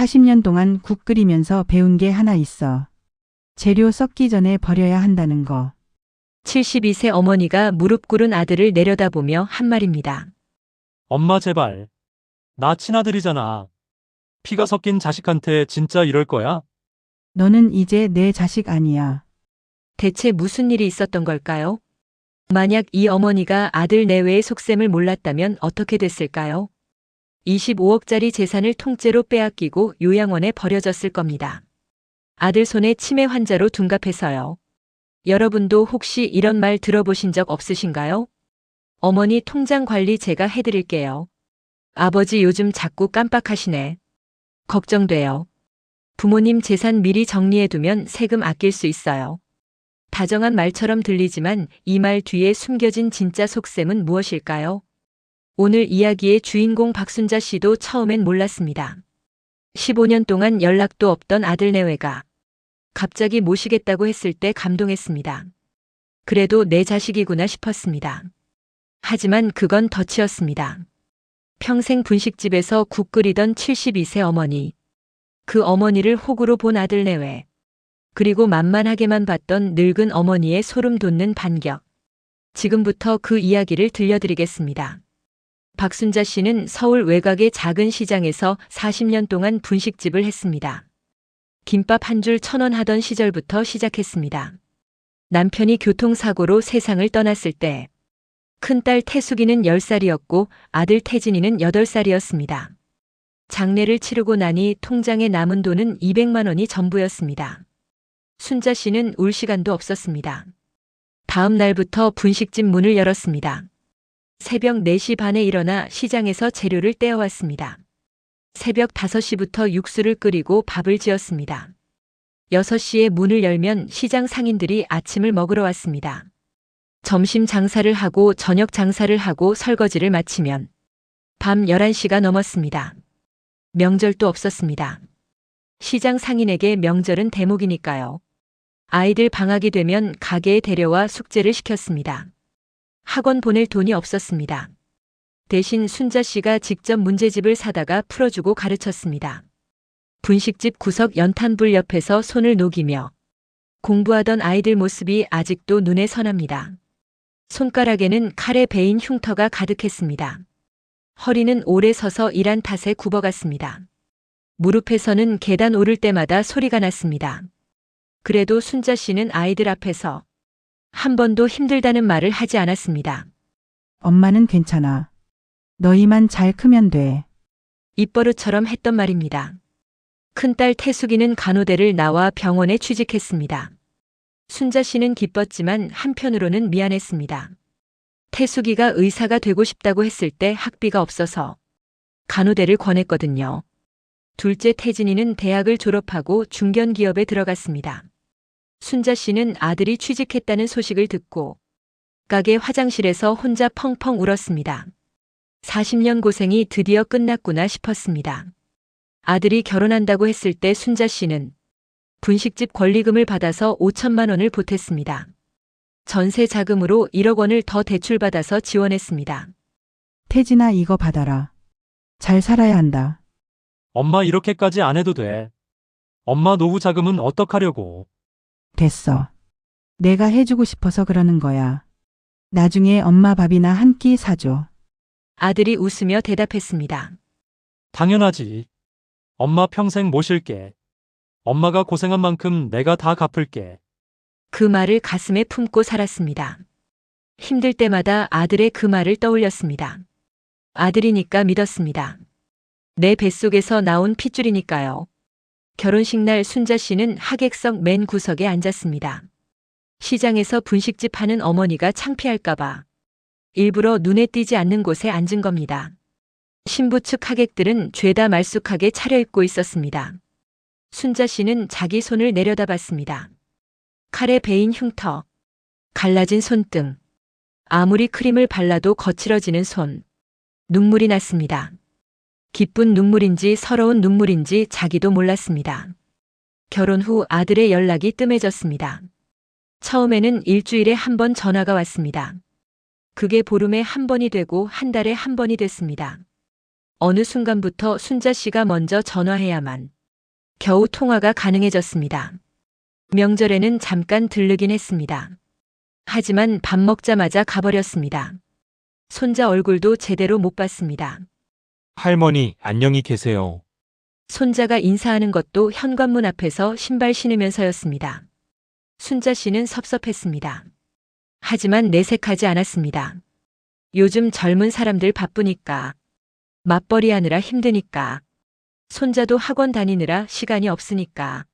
40년 동안 국 끓이면서 배운 게 하나 있어. 재료 썩기 전에 버려야 한다는 거. 72세 어머니가 무릎 꿇은 아들을 내려다보며 한 말입니다. 엄마 제발. 나 친아들이잖아. 피가 섞인 자식한테 진짜 이럴 거야? 너는 이제 내 자식 아니야. 대체 무슨 일이 있었던 걸까요? 만약 이 어머니가 아들 내외의 속셈을 몰랐다면 어떻게 됐을까요? 25억짜리 재산을 통째로 빼앗기고 요양원에 버려졌을 겁니다. 아들 손에 치매 환자로 둔갑해서요. 여러분도 혹시 이런 말 들어보신 적 없으신가요? 어머니 통장 관리 제가 해드릴게요. 아버지 요즘 자꾸 깜빡하시네. 걱정돼요. 부모님 재산 미리 정리해두면 세금 아낄 수 있어요. 다정한 말처럼 들리지만 이 말 뒤에 숨겨진 진짜 속셈은 무엇일까요? 오늘 이야기의 주인공 박순자 씨도 처음엔 몰랐습니다. 15년 동안 연락도 없던 아들 내외가 갑자기 모시겠다고 했을 때 감동했습니다. 그래도 내 자식이구나 싶었습니다. 하지만 그건 덫이었습니다. 평생 분식집에서 국 끓이던 72세 어머니. 그 어머니를 호구로 본 아들 내외. 그리고 만만하게만 봤던 늙은 어머니의 소름 돋는 반격. 지금부터 그 이야기를 들려드리겠습니다. 박순자 씨는 서울 외곽의 작은 시장에서 40년 동안 분식집을 했습니다. 김밥 한 줄 1,000원 하던 시절부터 시작했습니다. 남편이 교통사고로 세상을 떠났을 때 큰딸 태숙이는 10살이었고 아들 태진이는 8살이었습니다. 장례를 치르고 나니 통장에 남은 돈은 200만 원이 전부였습니다. 순자 씨는 울 시간도 없었습니다. 다음 날부터 분식집 문을 열었습니다. 새벽 4시 반에 일어나 시장에서 재료를 떼어왔습니다. 새벽 5시부터 육수를 끓이고 밥을 지었습니다. 6시에 문을 열면 시장 상인들이 아침을 먹으러 왔습니다. 점심 장사를 하고 저녁 장사를 하고 설거지를 마치면 밤 11시가 넘었습니다. 명절도 없었습니다. 시장 상인에게 명절은 대목이니까요. 아이들 방학이 되면 가게에 데려와 숙제를 시켰습니다. 학원 보낼 돈이 없었습니다. 대신 순자 씨가 직접 문제집을 사다가 풀어주고 가르쳤습니다. 분식집 구석 연탄불 옆에서 손을 녹이며 공부하던 아이들 모습이 아직도 눈에 선합니다. 손가락에는 칼에 베인 흉터가 가득했습니다. 허리는 오래 서서 일한 탓에 굽어갔습니다. 무릎에서는 계단 오를 때마다 소리가 났습니다. 그래도 순자 씨는 아이들 앞에서 한 번도 힘들다는 말을 하지 않았습니다. 엄마는 괜찮아. 너희만 잘 크면 돼. 입버릇처럼 했던 말입니다. 큰딸 태숙이는 간호대를 나와 병원에 취직했습니다. 순자 씨는 기뻤지만 한편으로는 미안했습니다. 태숙이가 의사가 되고 싶다고 했을 때 학비가 없어서 간호대를 권했거든요. 둘째 태진이는 대학을 졸업하고 중견기업에 들어갔습니다. 순자 씨는 아들이 취직했다는 소식을 듣고 가게 화장실에서 혼자 펑펑 울었습니다. 40년 고생이 드디어 끝났구나 싶었습니다. 아들이 결혼한다고 했을 때 순자 씨는 분식집 권리금을 받아서 5천만 원을 보탰습니다. 전세 자금으로 1억 원을 더 대출받아서 지원했습니다. 태진아 이거 받아라. 잘 살아야 한다. 엄마 이렇게까지 안 해도 돼. 엄마 노후 자금은 어떡하려고. 됐어. 내가 해주고 싶어서 그러는 거야. 나중에 엄마 밥이나 한 끼 사줘. 아들이 웃으며 대답했습니다. 당연하지. 엄마 평생 모실게. 엄마가 고생한 만큼 내가 다 갚을게. 그 말을 가슴에 품고 살았습니다. 힘들 때마다 아들의 그 말을 떠올렸습니다. 아들이니까 믿었습니다. 내 뱃속에서 나온 핏줄이니까요. 결혼식 날 순자 씨는 하객석 맨 구석에 앉았습니다. 시장에서 분식집 하는 어머니가 창피할까봐 일부러 눈에 띄지 않는 곳에 앉은 겁니다. 신부 측 하객들은 죄다 말쑥하게 차려입고 있었습니다. 순자 씨는 자기 손을 내려다봤습니다. 칼에 베인 흉터, 갈라진 손등, 아무리 크림을 발라도 거칠어지는 손, 눈물이 났습니다. 기쁜 눈물인지 서러운 눈물인지 자기도 몰랐습니다. 결혼 후 아들의 연락이 뜸해졌습니다. 처음에는 일주일에 한 번 전화가 왔습니다. 그게 보름에 한 번이 되고 한 달에 한 번이 됐습니다. 어느 순간부터 순자 씨가 먼저 전화해야만 겨우 통화가 가능해졌습니다. 명절에는 잠깐 들르긴 했습니다. 하지만 밥 먹자마자 가버렸습니다. 손자 얼굴도 제대로 못 봤습니다. 할머니, 안녕히 계세요. 손자가 인사하는 것도 현관문 앞에서 신발 신으면서였습니다. 순자 씨는 섭섭했습니다. 하지만 내색하지 않았습니다. 요즘 젊은 사람들 바쁘니까, 맞벌이 하느라 힘드니까, 손자도 학원 다니느라 시간이 없으니까,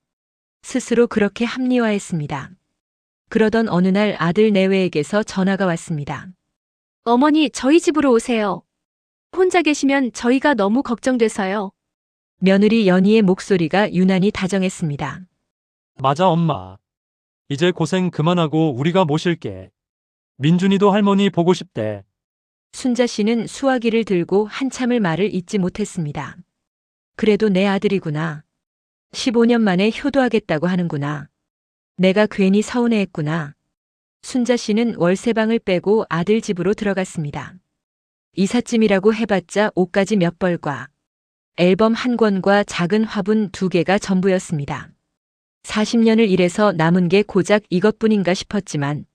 스스로 그렇게 합리화했습니다. 그러던 어느 날 아들 내외에게서 전화가 왔습니다. 어머니, 저희 집으로 오세요. 혼자 계시면 저희가 너무 걱정돼서요. 며느리 연희의 목소리가 유난히 다정했습니다. 맞아, 엄마. 이제 고생 그만하고 우리가 모실게. 민준이도 할머니 보고 싶대. 순자 씨는 수화기를 들고 한참을 말을 잇지 못했습니다. 그래도 내 아들이구나. 15년 만에 효도하겠다고 하는구나. 내가 괜히 서운해했구나. 순자 씨는 월세방을 빼고 아들 집으로 들어갔습니다. 이삿짐이라고 해봤자 옷가지 몇 벌과 앨범 한 권과 작은 화분 2개가 전부였습니다. 40년을 일해서 남은 게 고작 이것뿐인가 싶었지만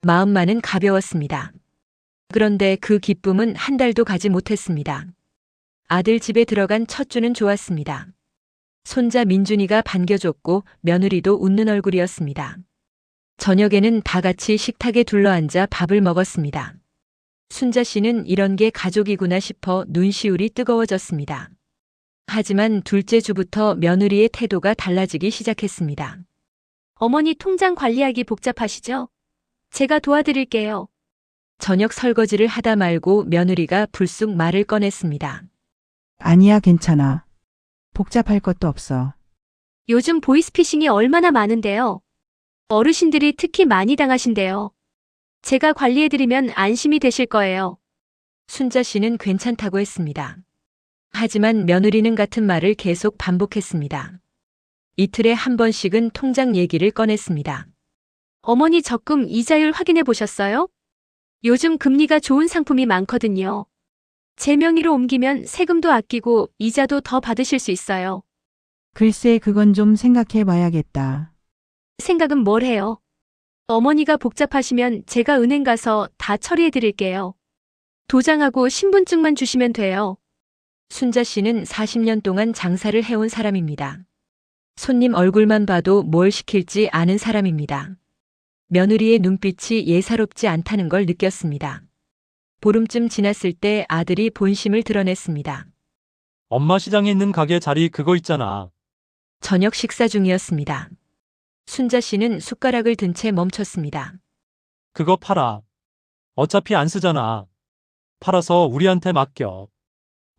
마음만은 가벼웠습니다. 그런데 그 기쁨은 한 달도 가지 못했습니다. 아들 집에 들어간 첫 주는 좋았습니다. 손자 민준이가 반겨줬고 며느리도 웃는 얼굴이었습니다. 저녁에는 다 같이 식탁에 둘러앉아 밥을 먹었습니다. 순자 씨는 이런 게 가족이구나 싶어 눈시울이 뜨거워졌습니다. 하지만 둘째 주부터 며느리의 태도가 달라지기 시작했습니다. 어머니 통장 관리하기 복잡하시죠? 제가 도와드릴게요. 저녁 설거지를 하다 말고 며느리가 불쑥 말을 꺼냈습니다. 아니야, 괜찮아. 복잡할 것도 없어. 요즘 보이스피싱이 얼마나 많은데요. 어르신들이 특히 많이 당하신대요. 제가 관리해드리면 안심이 되실 거예요. 순자 씨는 괜찮다고 했습니다. 하지만 며느리는 같은 말을 계속 반복했습니다. 이틀에 한 번씩은 통장 얘기를 꺼냈습니다. 어머니 적금 이자율 확인해 보셨어요? 요즘 금리가 좋은 상품이 많거든요. 제 명의로 옮기면 세금도 아끼고 이자도 더 받으실 수 있어요. 글쎄, 그건 좀 생각해 봐야겠다. 생각은 뭘 해요? 어머니가 복잡하시면 제가 은행 가서 다 처리해 드릴게요. 도장하고 신분증만 주시면 돼요. 순자 씨는 40년 동안 장사를 해온 사람입니다. 손님 얼굴만 봐도 뭘 시킬지 아는 사람입니다. 며느리의 눈빛이 예사롭지 않다는 걸 느꼈습니다. 보름쯤 지났을 때 아들이 본심을 드러냈습니다. 엄마 시장에 있는 가게 자리 그거 있잖아. 저녁 식사 중이었습니다. 순자 씨는 숟가락을 든 채 멈췄습니다. 그거 팔아. 어차피 안 쓰잖아. 팔아서 우리한테 맡겨.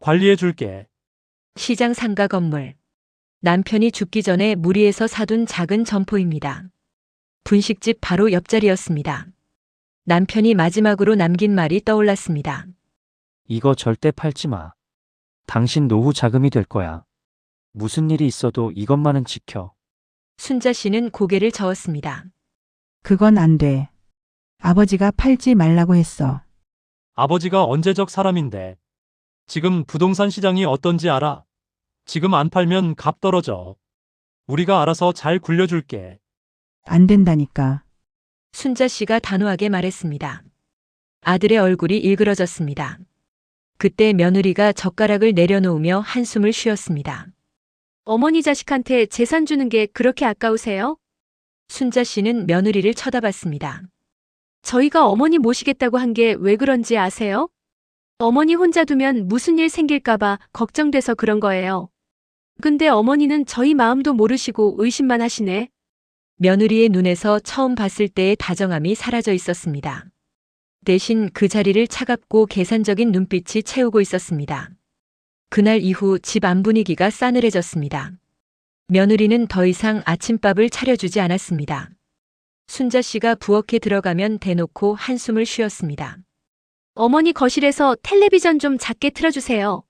관리해 줄게. 시장 상가 건물. 남편이 죽기 전에 무리해서 사둔 작은 점포입니다. 분식집 바로 옆자리였습니다. 남편이 마지막으로 남긴 말이 떠올랐습니다. 이거 절대 팔지 마. 당신 노후 자금이 될 거야. 무슨 일이 있어도 이것만은 지켜. 순자 씨는 고개를 저었습니다. 그건 안 돼. 아버지가 팔지 말라고 했어. 아버지가 언제적 사람인데. 지금 부동산 시장이 어떤지 알아? 지금 안 팔면 값 떨어져. 우리가 알아서 잘 굴려줄게. 안 된다니까. 순자 씨가 단호하게 말했습니다. 아들의 얼굴이 일그러졌습니다. 그때 며느리가 젓가락을 내려놓으며 한숨을 쉬었습니다. 어머니 자식한테 재산 주는 게 그렇게 아까우세요? 순자 씨는 며느리를 쳐다봤습니다. 저희가 어머니 모시겠다고 한 게 왜 그런지 아세요? 어머니 혼자 두면 무슨 일 생길까봐 걱정돼서 그런 거예요. 근데 어머니는 저희 마음도 모르시고 의심만 하시네. 며느리의 눈에서 처음 봤을 때의 다정함이 사라져 있었습니다. 대신 그 자리를 차갑고 계산적인 눈빛이 채우고 있었습니다. 그날 이후 집안 분위기가 싸늘해졌습니다. 며느리는 더 이상 아침밥을 차려주지 않았습니다. 순자 씨가 부엌에 들어가면 대놓고 한숨을 쉬었습니다. 어머니 거실에서 텔레비전 좀 작게 틀어주세요.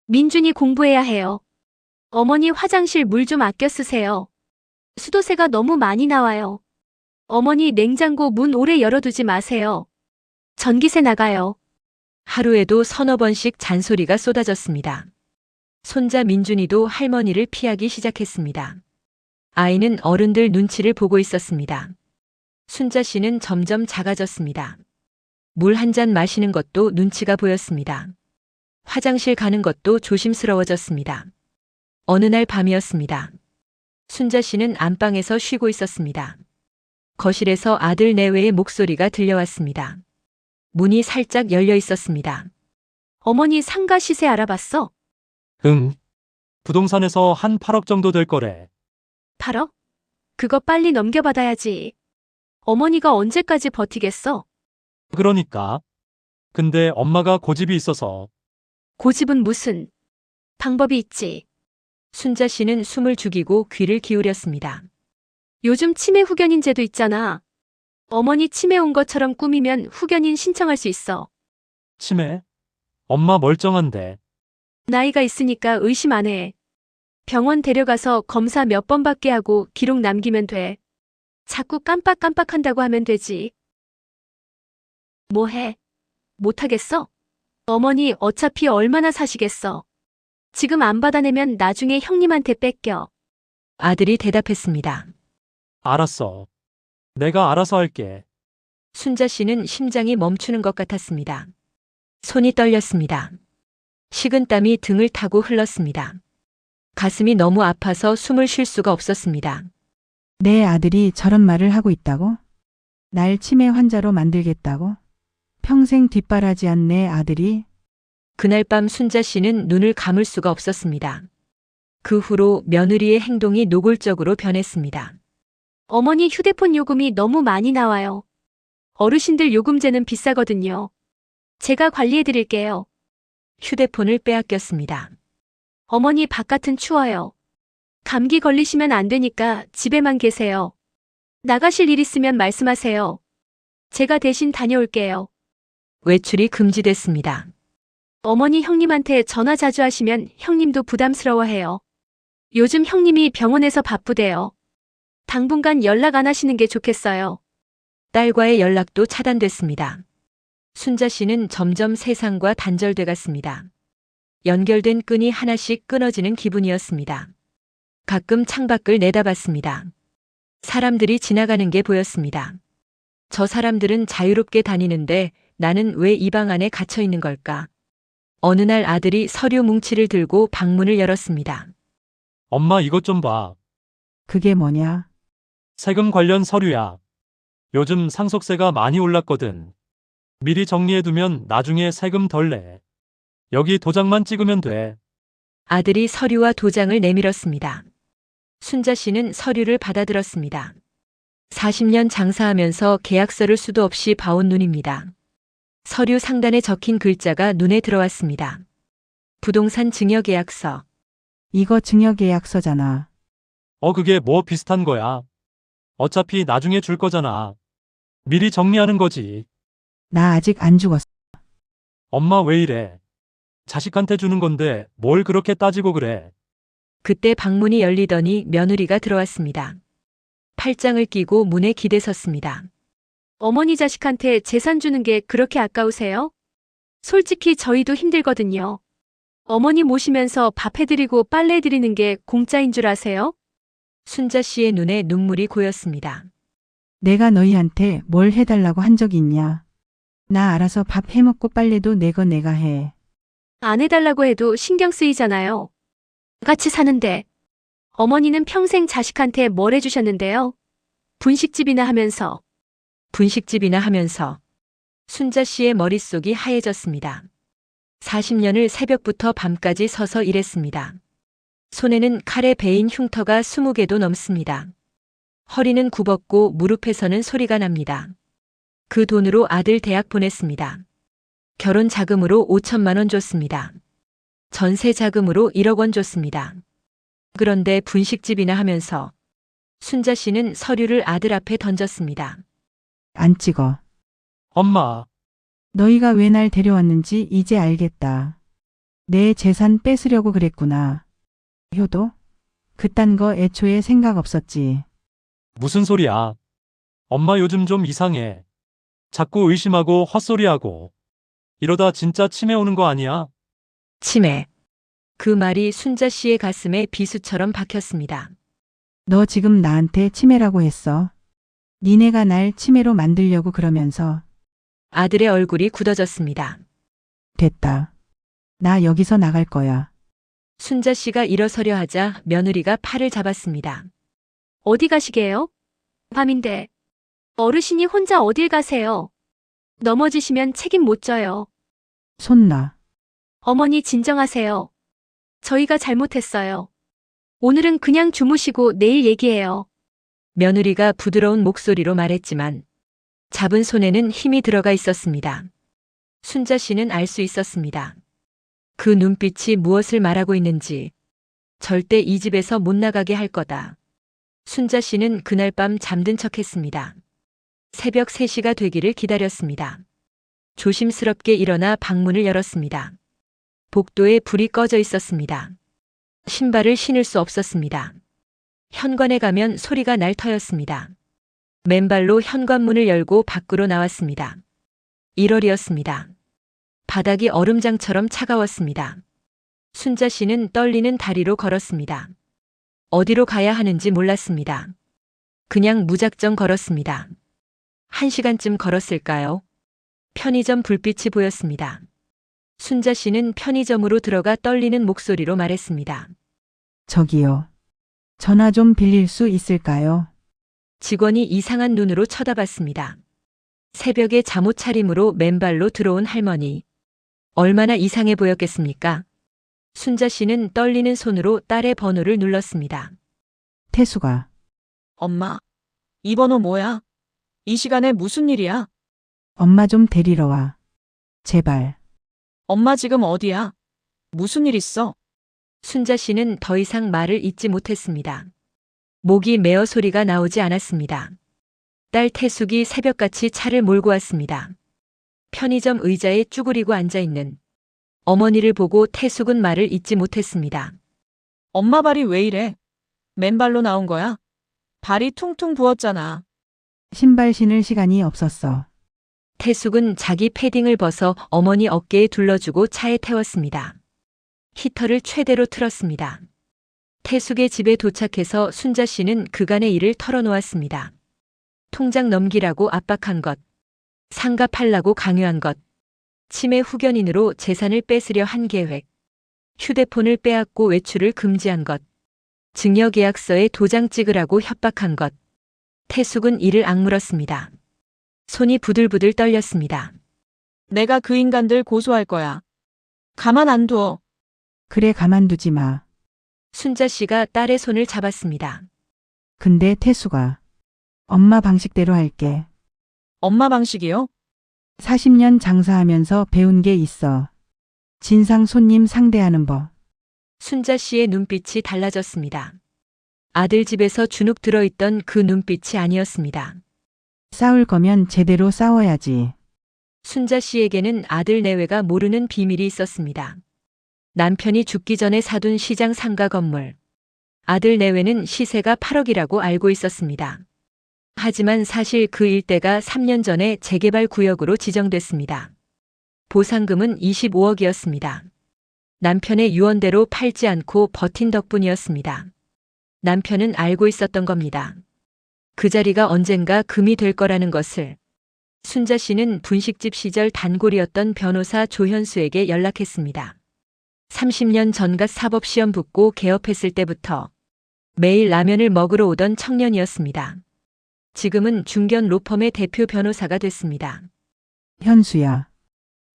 민준이 공부해야 해요. 어머니 화장실 물 좀 아껴 쓰세요. 수도새가 너무 많이 나와요. 어머니 냉장고 문 오래 열어두지 마세요. 전기세 나가요. 하루에도 서너 번씩 잔소리가 쏟아졌습니다. 손자 민준이도 할머니를 피하기 시작했습니다. 아이는 어른들 눈치를 보고 있었습니다. 순자 씨는 점점 작아졌습니다. 물 한 잔 마시는 것도 눈치가 보였습니다. 화장실 가는 것도 조심스러워졌습니다. 어느 날 밤이었습니다. 순자 씨는 안방에서 쉬고 있었습니다. 거실에서 아들 내외의 목소리가 들려왔습니다. 문이 살짝 열려 있었습니다. 어머니 상가 시세 알아봤어? 응. 부동산에서 한 8억 정도 될 거래. 8억? 그거 빨리 넘겨받아야지. 어머니가 언제까지 버티겠어? 그러니까. 근데 엄마가 고집이 있어서. 고집은 무슨 방법이 있지. 순자 씨는 숨을 죽이고 귀를 기울였습니다. 요즘 치매 후견인제도 있잖아. 어머니 치매 온 것처럼 꾸미면 후견인 신청할 수 있어. 치매? 엄마 멀쩡한데. 나이가 있으니까 의심 안 해. 병원 데려가서 검사 몇 번 받게 하고 기록 남기면 돼. 자꾸 깜빡깜빡한다고 하면 되지. 뭐 해? 못하겠어? 어머니 어차피 얼마나 사시겠어. 지금 안 받아내면 나중에 형님한테 뺏겨. 아들이 대답했습니다. 알았어. 내가 알아서 할게. 순자 씨는 심장이 멈추는 것 같았습니다. 손이 떨렸습니다. 식은땀이 등을 타고 흘렀습니다. 가슴이 너무 아파서 숨을 쉴 수가 없었습니다. 내 아들이 저런 말을 하고 있다고? 날 치매 환자로 만들겠다고? 평생 뒷바라지한 내 아들이? 그날 밤 순자 씨는 눈을 감을 수가 없었습니다. 그 후로 며느리의 행동이 노골적으로 변했습니다. 어머니 휴대폰 요금이 너무 많이 나와요. 어르신들 요금제는 비싸거든요. 제가 관리해드릴게요. 휴대폰을 빼앗겼습니다. 어머니 바깥은 추워요. 감기 걸리시면 안 되니까 집에만 계세요. 나가실 일 있으면 말씀하세요. 제가 대신 다녀올게요. 외출이 금지됐습니다. 어머니 형님한테 전화 자주 하시면 형님도 부담스러워해요. 요즘 형님이 병원에서 바쁘대요. 당분간 연락 안 하시는 게 좋겠어요. 딸과의 연락도 차단됐습니다. 순자 씨는 점점 세상과 단절돼 갔습니다. 연결된 끈이 하나씩 끊어지는 기분이었습니다. 가끔 창밖을 내다봤습니다. 사람들이 지나가는 게 보였습니다. 저 사람들은 자유롭게 다니는데 나는 왜 이 방 안에 갇혀 있는 걸까? 어느 날 아들이 서류 뭉치를 들고 방문을 열었습니다. 엄마 이것 좀 봐. 그게 뭐냐? 세금 관련 서류야. 요즘 상속세가 많이 올랐거든. 미리 정리해두면 나중에 세금 덜 내. 여기 도장만 찍으면 돼. 아들이 서류와 도장을 내밀었습니다. 순자 씨는 서류를 받아들었습니다. 40년 장사하면서 계약서를 수도 없이 봐온 눈입니다. 서류 상단에 적힌 글자가 눈에 들어왔습니다. 부동산 증여계약서. 이거 증여계약서잖아. 그게 뭐 비슷한 거야. 어차피 나중에 줄 거잖아. 미리 정리하는 거지. 나 아직 안 죽었어. 엄마 왜 이래? 자식한테 주는 건데 뭘 그렇게 따지고 그래? 그때 방문이 열리더니 며느리가 들어왔습니다. 팔짱을 끼고 문에 기대섰습니다. 어머니 자식한테 재산 주는 게 그렇게 아까우세요? 솔직히 저희도 힘들거든요. 어머니 모시면서 밥 해드리고 빨래 해드리는 게 공짜인 줄 아세요? 순자 씨의 눈에 눈물이 고였습니다. 내가 너희한테 뭘 해달라고 한 적이 있냐? 나 알아서 밥 해먹고 빨래도 내 거 내가 해. 안 해달라고 해도 신경 쓰이잖아요. 같이 사는데. 어머니는 평생 자식한테 뭘 해주셨는데요? 분식집이나 하면서. 분식집이나 하면서. 순자 씨의 머릿속이 하얘졌습니다. 40년을 새벽부터 밤까지 서서 일했습니다. 손에는 칼에 베인 흉터가 20개도 넘습니다. 허리는 굽었고 무릎에서는 소리가 납니다. 그 돈으로 아들 대학 보냈습니다. 결혼 자금으로 5천만 원 줬습니다. 전세 자금으로 1억 원 줬습니다. 그런데 분식집이나 하면서 순자 씨는 서류를 아들 앞에 던졌습니다. 안 찍어. 엄마, 너희가 왜 날 데려왔는지 이제 알겠다. 내 재산 뺏으려고 그랬구나. 효도? 그딴 거 애초에 생각 없었지. 무슨 소리야? 엄마 요즘 좀 이상해. 자꾸 의심하고 헛소리하고. 이러다 진짜 치매 오는 거 아니야? 치매. 그 말이 순자 씨의 가슴에 비수처럼 박혔습니다. 너 지금 나한테 치매라고 했어. 니네가 날 치매로 만들려고 그러면서. 아들의 얼굴이 굳어졌습니다. 됐다. 나 여기서 나갈 거야. 순자 씨가 일어서려 하자 며느리가 팔을 잡았습니다. 어디 가시게요? 밤인데. 어르신이 혼자 어딜 가세요? 넘어지시면 책임 못 져요. 손 놔. 어머니 진정하세요. 저희가 잘못했어요. 오늘은 그냥 주무시고 내일 얘기해요. 며느리가 부드러운 목소리로 말했지만 잡은 손에는 힘이 들어가 있었습니다. 순자 씨는 알 수 있었습니다. 그 눈빛이 무엇을 말하고 있는지. 절대 이 집에서 못 나가게 할 거다. 순자 씨는 그날 밤 잠든 척했습니다. 새벽 3시가 되기를 기다렸습니다. 조심스럽게 일어나 방문을 열었습니다. 복도에 불이 꺼져 있었습니다. 신발을 신을 수 없었습니다. 현관에 가면 소리가 날 터였습니다. 맨발로 현관문을 열고 밖으로 나왔습니다. 1월이었습니다. 바닥이 얼음장처럼 차가웠습니다. 순자 씨는 떨리는 다리로 걸었습니다. 어디로 가야 하는지 몰랐습니다. 그냥 무작정 걸었습니다. 1시간쯤 걸었을까요? 편의점 불빛이 보였습니다. 순자 씨는 편의점으로 들어가 떨리는 목소리로 말했습니다. 저기요. 전화 좀 빌릴 수 있을까요? 직원이 이상한 눈으로 쳐다봤습니다. 새벽에 잠옷 차림으로 맨발로 들어온 할머니. 얼마나 이상해 보였겠습니까? 순자 씨는 떨리는 손으로 딸의 번호를 눌렀습니다. 태수가. 엄마, 이 번호 뭐야? 이 시간에 무슨 일이야? 엄마 좀 데리러 와. 제발. 엄마 지금 어디야? 무슨 일 있어? 순자 씨는 더 이상 말을 잇지 못했습니다. 목이 메어 소리가 나오지 않았습니다. 딸 태숙이 새벽같이 차를 몰고 왔습니다. 편의점 의자에 쭈그리고 앉아있는 어머니를 보고 태숙은 말을 잇지 못했습니다. 엄마 발이 왜 이래? 맨발로 나온 거야? 발이 퉁퉁 부었잖아. 신발 신을 시간이 없었어. 태숙은 자기 패딩을 벗어 어머니 어깨에 둘러주고 차에 태웠습니다. 히터를 최대로 틀었습니다. 태숙의 집에 도착해서 순자 씨는 그간의 일을 털어놓았습니다. 통장 넘기라고 압박한 것, 상가 팔라고 강요한 것, 치매 후견인으로 재산을 뺏으려 한 계획, 휴대폰을 빼앗고 외출을 금지한 것, 증여계약서에 도장 찍으라고 협박한 것. 태숙은 이를 악물었습니다. 손이 부들부들 떨렸습니다. 내가 그 인간들 고소할 거야. 가만 안 둬. 그래 가만두지 마. 순자 씨가 딸의 손을 잡았습니다. 근데 태수가. 엄마 방식대로 할게. 엄마 방식이요? 40년 장사하면서 배운 게 있어. 진상 손님 상대하는 법. 순자 씨의 눈빛이 달라졌습니다. 아들 집에서 주눅 들어있던 그 눈빛이 아니었습니다. 싸울 거면 제대로 싸워야지. 순자 씨에게는 아들 내외가 모르는 비밀이 있었습니다. 남편이 죽기 전에 사둔 시장 상가 건물. 아들 내외는 시세가 8억이라고 알고 있었습니다. 하지만 사실 그 일대가 3년 전에 재개발 구역으로 지정됐습니다. 보상금은 25억이었습니다. 남편의 유언대로 팔지 않고 버틴 덕분이었습니다. 남편은 알고 있었던 겁니다. 그 자리가 언젠가 금이 될 거라는 것을. 순자 씨는 분식집 시절 단골이었던 변호사 조현수에게 연락했습니다. 30년 전갓 사법시험 붙고 개업했을 때부터 매일 라면을 먹으러 오던 청년이었습니다. 지금은 중견 로펌의 대표 변호사가 됐습니다. 현수야.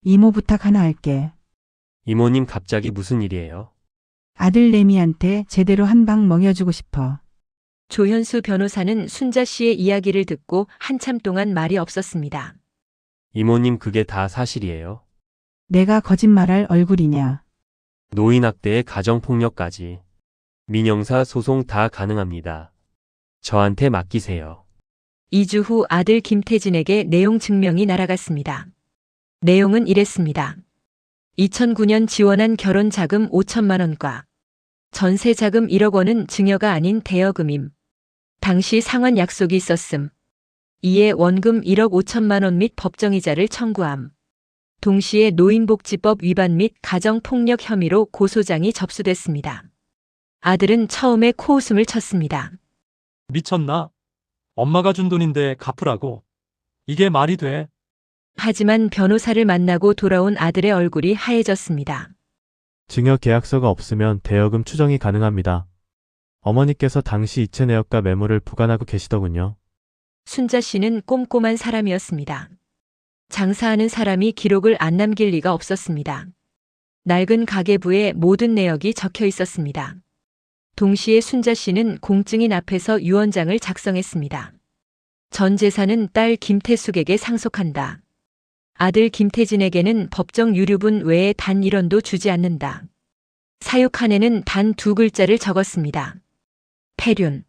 이모 부탁 하나 할게. 이모님 갑자기 무슨 일이에요? 아들 레미한테 제대로 한 방 먹여주고 싶어. 조현수 변호사는 순자 씨의 이야기를 듣고 한참 동안 말이 없었습니다. 이모님 그게 다 사실이에요? 내가 거짓말할 얼굴이냐. 노인학대에 가정폭력까지. 민형사 소송 다 가능합니다. 저한테 맡기세요. 2주 후 아들 김태진에게 내용 증명이 날아갔습니다. 내용은 이랬습니다. 2009년 지원한 결혼 자금 5천만 원과 전세 자금 1억 원은 증여가 아닌 대여금임. 당시 상환 약속이 있었음. 이에 원금 1억 5천만 원 및 법정이자를 청구함. 동시에 노인복지법 위반 및 가정폭력 혐의로 고소장이 접수됐습니다. 아들은 처음에 코웃음을 쳤습니다. 미쳤나? 엄마가 준 돈인데 갚으라고. 이게 말이 돼? 하지만 변호사를 만나고 돌아온 아들의 얼굴이 하얘졌습니다. 증여 계약서가 없으면 대여금 추정이 가능합니다. 어머니께서 당시 이체 내역과 메모를 보관하고 계시더군요. 순자 씨는 꼼꼼한 사람이었습니다. 장사하는 사람이 기록을 안 남길 리가 없었습니다. 낡은 가계부에 모든 내역이 적혀 있었습니다. 동시에 순자 씨는 공증인 앞에서 유언장을 작성했습니다. 전 재산은 딸 김태숙에게 상속한다. 아들 김태진에게는 법정 유류분 외에 단 1원도 주지 않는다. 사육한에는 단 2글자를 적었습니다. 폐륜.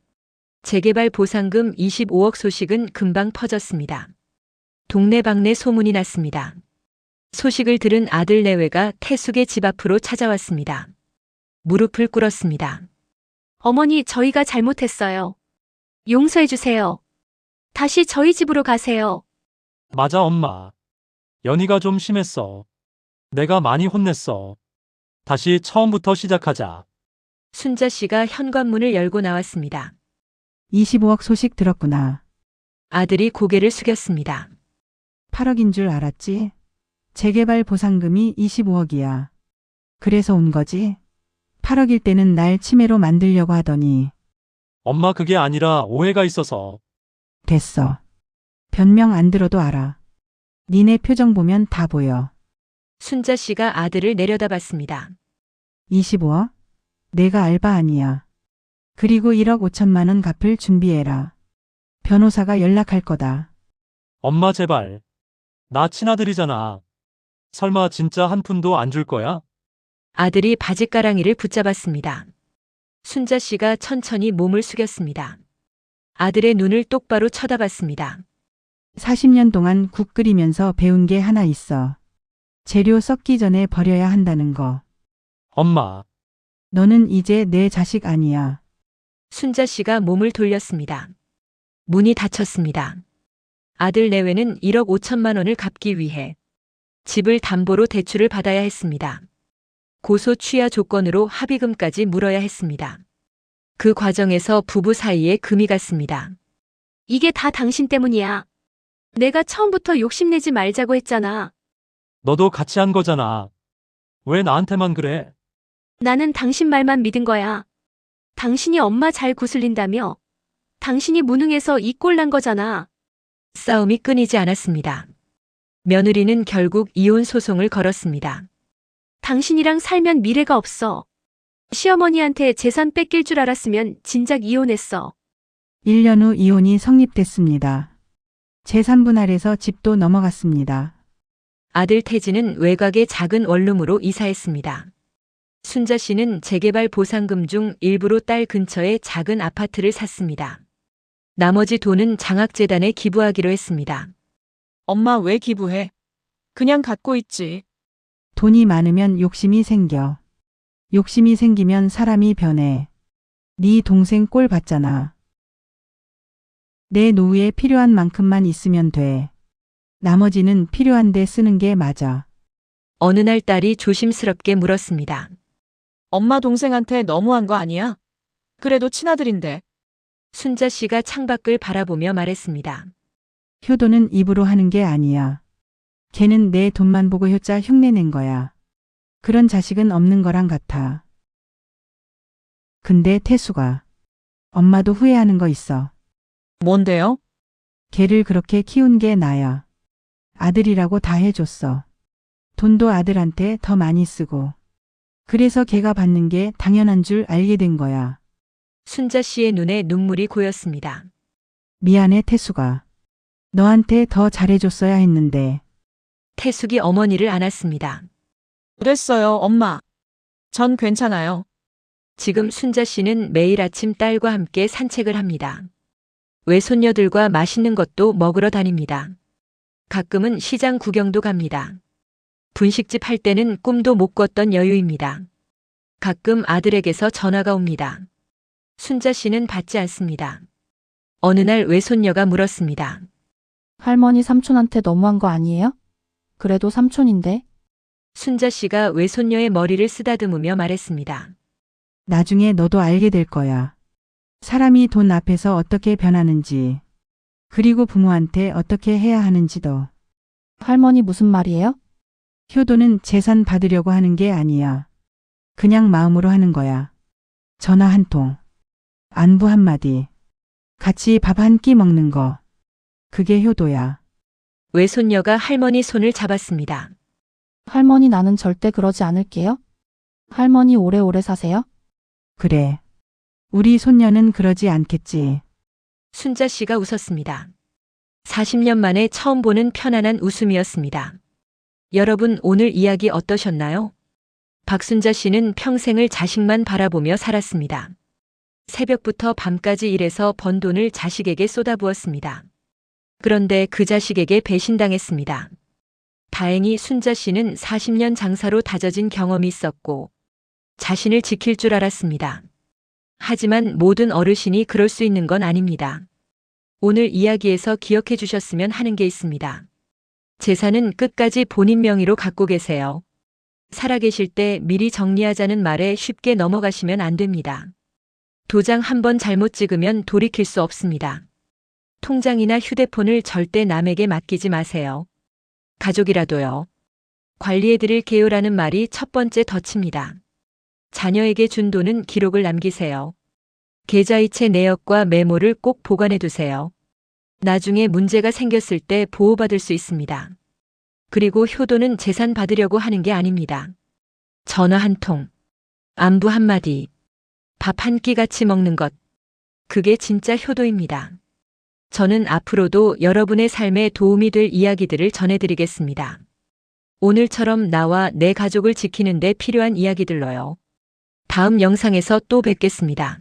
재개발 보상금 25억 소식은 금방 퍼졌습니다. 동네방네 소문이 났습니다. 소식을 들은 아들 내외가 태숙의 집 앞으로 찾아왔습니다. 무릎을 꿇었습니다. 어머니, 저희가 잘못했어요. 용서해 주세요. 다시 저희 집으로 가세요. 맞아, 엄마. 연희가 좀 심했어. 내가 많이 혼냈어. 다시 처음부터 시작하자. 순자 씨가 현관문을 열고 나왔습니다. 25억 소식 들었구나. 아들이 고개를 숙였습니다. 8억인 줄 알았지? 재개발 보상금이 25억이야. 그래서 온 거지? 8억일 때는 날 치매로 만들려고 하더니. 엄마, 그게 아니라 오해가 있어서. 됐어. 변명 안 들어도 알아. 니네 표정 보면 다 보여. 순자 씨가 아들을 내려다봤습니다. 25억? 내가 알바 아니야. 그리고 1억 5천만 원 갚을 준비해라. 변호사가 연락할 거다. 엄마, 제발. 나 친아들이잖아. 설마 진짜 한 푼도 안 줄 거야? 아들이 바짓가랑이를 붙잡았습니다. 순자 씨가 천천히 몸을 숙였습니다. 아들의 눈을 똑바로 쳐다봤습니다. 40년 동안 국 끓이면서 배운 게 하나 있어. 재료 썩기 전에 버려야 한다는 거. 엄마, 너는 이제 내 자식 아니야. 순자 씨가 몸을 돌렸습니다. 문이 닫혔습니다. 아들 내외는 1억 5천만 원을 갚기 위해 집을 담보로 대출을 받아야 했습니다. 고소 취하 조건으로 합의금까지 물어야 했습니다. 그 과정에서 부부 사이에 금이 갔습니다. 이게 다 당신 때문이야. 내가 처음부터 욕심내지 말자고 했잖아. 너도 같이 한 거잖아. 왜 나한테만 그래? 나는 당신 말만 믿은 거야. 당신이 엄마 잘 구슬린다며. 당신이 무능해서 이 꼴 난 거잖아. 싸움이 끊이지 않았습니다. 며느리는 결국 이혼 소송을 걸었습니다. 당신이랑 살면 미래가 없어. 시어머니한테 재산 뺏길 줄 알았으면 진작 이혼했어. 1년 후 이혼이 성립됐습니다. 재산 분할해서 집도 넘어갔습니다. 아들 태진은 외곽의 작은 원룸으로 이사했습니다. 순자 씨는 재개발 보상금 중 일부로 딸 근처에 작은 아파트를 샀습니다. 나머지 돈은 장학재단에 기부하기로 했습니다. 엄마 왜 기부해? 그냥 갖고 있지. 돈이 많으면 욕심이 생겨. 욕심이 생기면 사람이 변해. 네 동생 꼴 봤잖아. 내 노후에 필요한 만큼만 있으면 돼. 나머지는 필요한데 쓰는 게 맞아. 어느 날 딸이 조심스럽게 물었습니다. 엄마 동생한테 너무한 거 아니야? 그래도 친아들인데. 순자 씨가 창밖을 바라보며 말했습니다. 효도는 입으로 하는 게 아니야. 걔는 내 돈만 보고 효자 흉내낸 거야. 그런 자식은 없는 거랑 같아. 근데 태수가 엄마도 후회하는 거 있어. 뭔데요? 걔를 그렇게 키운 게 나야. 아들이라고 다 해줬어. 돈도 아들한테 더 많이 쓰고. 그래서 걔가 받는 게 당연한 줄 알게 된 거야. 순자 씨의 눈에 눈물이 고였습니다. 미안해, 태수가. 너한테 더 잘해줬어야 했는데. 태숙이 어머니를 안았습니다. 그랬어요, 엄마. 전 괜찮아요. 지금 순자 씨는 매일 아침 딸과 함께 산책을 합니다. 외손녀들과 맛있는 것도 먹으러 다닙니다. 가끔은 시장 구경도 갑니다. 분식집 할 때는 꿈도 못 꿨던 여유입니다. 가끔 아들에게서 전화가 옵니다. 순자 씨는 받지 않습니다. 어느 날 외손녀가 물었습니다. 할머니 삼촌한테 너무한 거 아니에요? 그래도 삼촌인데. 순자 씨가 외손녀의 머리를 쓰다듬으며 말했습니다. 나중에 너도 알게 될 거야. 사람이 돈 앞에서 어떻게 변하는지, 그리고 부모한테 어떻게 해야 하는지도. 할머니 무슨 말이에요? 효도는 재산 받으려고 하는 게 아니야. 그냥 마음으로 하는 거야. 전화 한 통, 안부 한마디, 같이 밥 한 끼 먹는 거. 그게 효도야. 외손녀가 할머니 손을 잡았습니다. 할머니 나는 절대 그러지 않을게요. 할머니 오래오래 사세요. 그래. 우리 손녀는 그러지 않겠지. 순자 씨가 웃었습니다. 40년 만에 처음 보는 편안한 웃음이었습니다. 여러분 오늘 이야기 어떠셨나요? 박순자 씨는 평생을 자식만 바라보며 살았습니다. 새벽부터 밤까지 일해서 번 돈을 자식에게 쏟아부었습니다. 그런데 그 자식에게 배신당했습니다. 다행히 순자 씨는 40년 장사로 다져진 경험이 있었고 자신을 지킬 줄 알았습니다. 하지만 모든 어르신이 그럴 수 있는 건 아닙니다. 오늘 이야기에서 기억해 주셨으면 하는 게 있습니다. 재산은 끝까지 본인 명의로 갖고 계세요. 살아계실 때 미리 정리하자는 말에 쉽게 넘어가시면 안 됩니다. 도장 한 번 잘못 찍으면 돌이킬 수 없습니다. 통장이나 휴대폰을 절대 남에게 맡기지 마세요. 가족이라도요. 관리해드릴게요라는 말이 첫 번째 덫입니다. 자녀에게 준 돈은 기록을 남기세요. 계좌이체 내역과 메모를 꼭 보관해 두세요. 나중에 문제가 생겼을 때 보호받을 수 있습니다. 그리고 효도는 재산 받으려고 하는 게 아닙니다. 전화 한 통, 안부 한마디, 밥 한 끼 같이 먹는 것. 그게 진짜 효도입니다. 저는 앞으로도 여러분의 삶에 도움이 될 이야기들을 전해드리겠습니다. 오늘처럼 나와 내 가족을 지키는 데 필요한 이야기들로요. 다음 영상에서 또 뵙겠습니다.